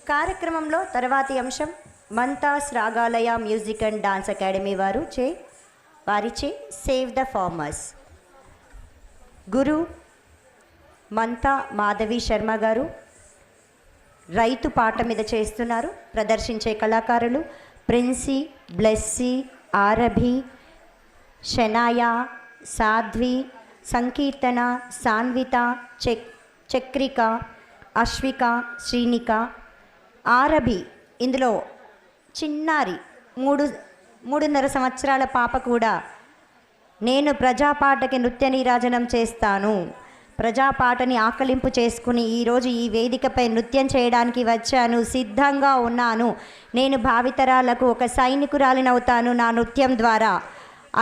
కార్యక్రమంలో తర్వాతి అంశం మంతాస్ రాగాలయ మ్యూజిక్ అండ్ డాన్స్ అకాడమీ వారిచే సేవ్ ద ఫార్మర్స్. గురు మంతా మాధవి శర్మ గారు రైతు పాట మీద చేస్తున్నారు. ప్రదర్శించే కళాకారులు ప్రిన్సీ, బ్లెస్సీ, ఆరభి, షనాయా, సాధ్వి, సంకీర్తన, సాన్విత, చక్రిక, అశ్విక, శ్రీనిక. ఆరభి ఇందులో చిన్నారి 3.5 సంవత్సరాల పాప కూడా నేను ప్రజాపాటకి నృత్య నీరాజనం చేస్తాను, ప్రజాపాటని ఆకలింపు చేసుకుని ఈరోజు ఈ వేదికపై నృత్యం చేయడానికి వచ్చాను, సిద్ధంగా ఉన్నాను, నేను భావితరాలకు ఒక సైనికురాలినవుతాను నా నృత్యం ద్వారా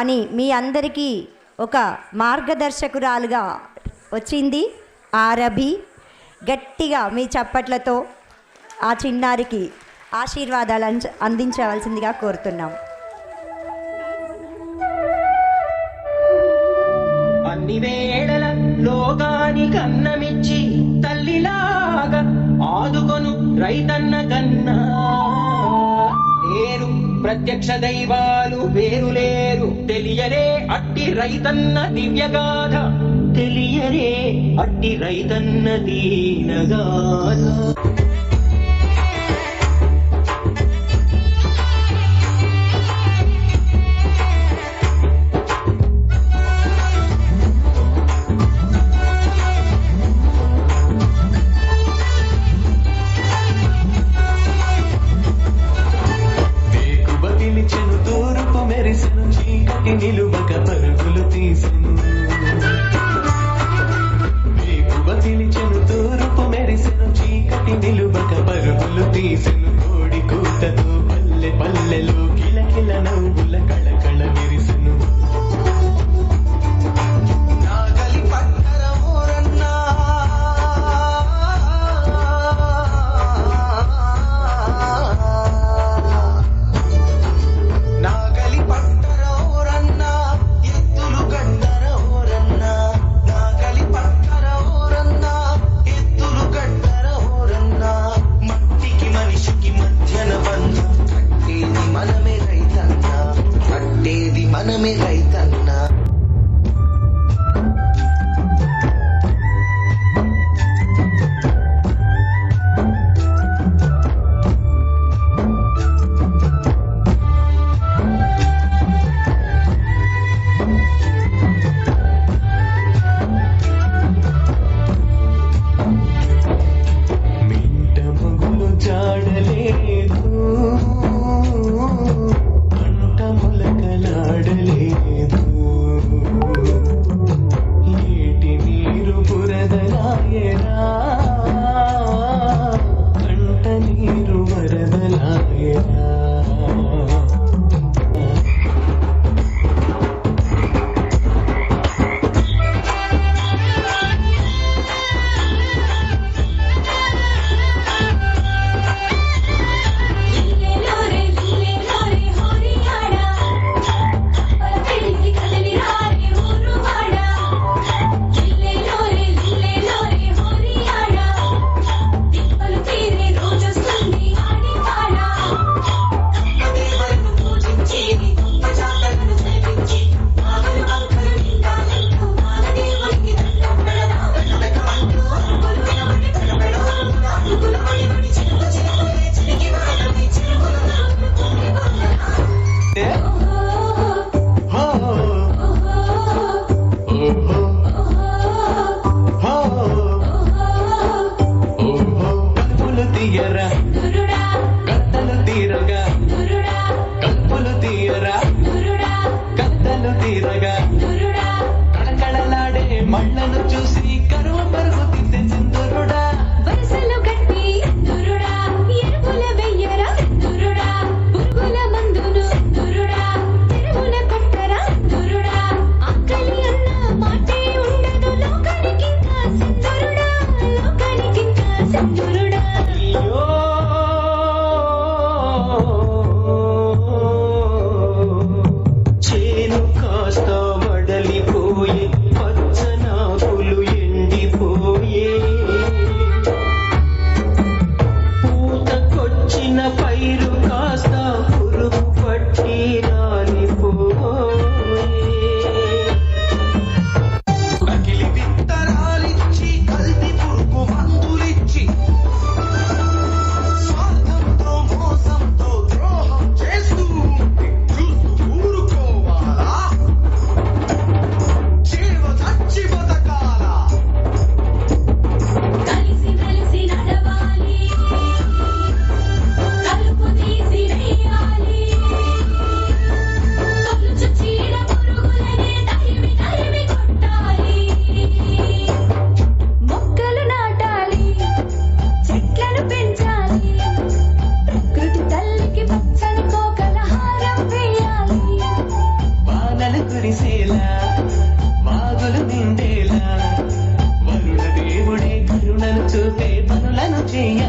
అని మీ అందరికీ ఒక మార్గదర్శకురాలుగా వచ్చింది ఆరభి. గట్టిగా మీ చప్పట్లతో ఆ చిన్నారికి ఆశీర్వాదాలు అందించవలసిందిగా కోరుతున్నాం. అన్ని వేళల లోకానికి అన్నమిచ్చి తల్లిలాగా ఆదుకొను రైతన్న కన్నా లేరు ప్రత్యక్ష దైవాలు వేరు లేరు. తెలియలే అట్టి రైతన్న దివ్యగాథ, తెలియలే అట్టి రైతన్న దీనగాథ. నిలువక పరుగులు తీసెను పిలిచెను తూర్పు మెరిసెను చీకటి నిలువక పరుగులు తీసెను. కోడి కూతతో పల్లె పల్లెలో కిలకిల నవ్వుల కళకళ విరిసెను. మట్టికి మనిషికి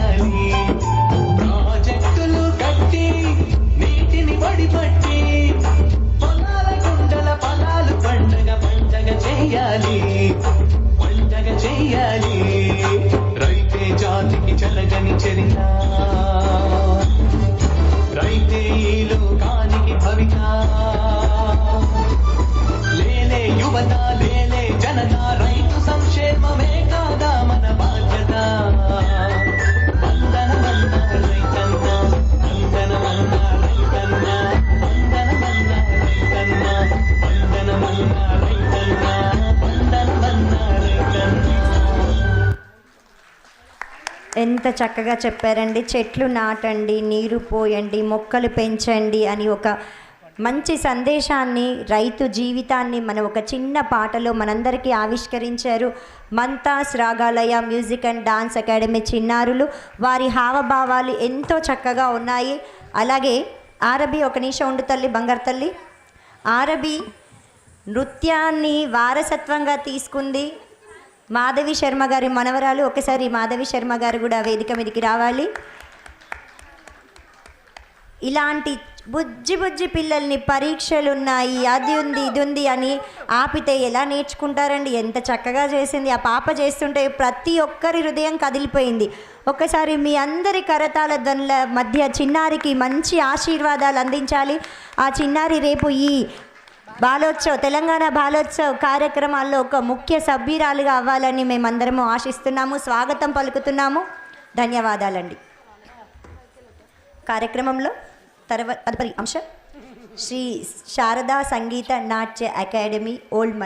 చెయ్యాలి ప్రాజెక్టులు కట్టి నీటిని వడిపట్టి పొలాల గుండల పొలాలు పండగ చెయ్యాలి పండగ చెయ్యాలి రైతే జాతికి చెలగని చరిత రైతే ఈ లోకానికి భవిత లేలే యువత లేలే జనత రైతు సంక్షేమమే కాదా మన బాధ్యత వందన వంద రైతన్న వందన వంద రైతన్న వందన వంద రైతన్న వందన వంద రైతన్న వందన వంద రైతన్న. ఎంత చక్కగా చెప్పారండి. చెట్లు నాటండి, నీరు పోయండి, మొక్కలు పెంచండి అని ఒక మంచి సందేశాన్ని, రైతు జీవితాన్ని మన ఒక చిన్న పాటలో మనందరికీ ఆవిష్కరించారు మంతాస్ రాగాలయ మ్యూజిక్ అండ్ డాన్స్ అకాడమీ చిన్నారులు. వారి హావభావాలు ఎంతో చక్కగా ఉన్నాయి. అలాగే ఆరబి, ఒక నిమిషం ఉండు తల్లి, బంగారు తల్లి. ఆరబి నృత్యాన్ని వారసత్వంగా తీసుకుంది మాధవి శర్మ గారి మనవరాలు. ఒకసారి మాధవి శర్మ గారు కూడా వేదిక మీదకి రావాలి. ఇలాంటి బుజ్జి పిల్లల్ని పరీక్షలు ఉన్నాయి, అది ఉంది ఇది ఉంది అని ఆపితే ఎలా నేర్చుకుంటారండి? ఎంత చక్కగా చేసింది ఆ పాప. చేస్తుంటే ప్రతి ఒక్కరి హృదయం కదిలిపోయింది. ఒక్కసారి మీ అందరి కరతాళ ధ్వనుల మధ్య చిన్నారికి మంచి ఆశీర్వాదాలు అందించాలి. ఆ చిన్నారి రేపు ఈ బాలోత్సవ్, తెలంగాణ బాలోత్సవ్ కార్యక్రమాల్లో ఒక ముఖ్య సభ్యురాలుగా అవ్వాలని మేమందరము ఆశిస్తున్నాము, స్వాగతం పలుకుతున్నాము. ధన్యవాదాలండి. కార్యక్రమంలో తదుపరి అంశం శ్రీ శారదా సంగీత నాట్య అకాడమీ ఓల్డ్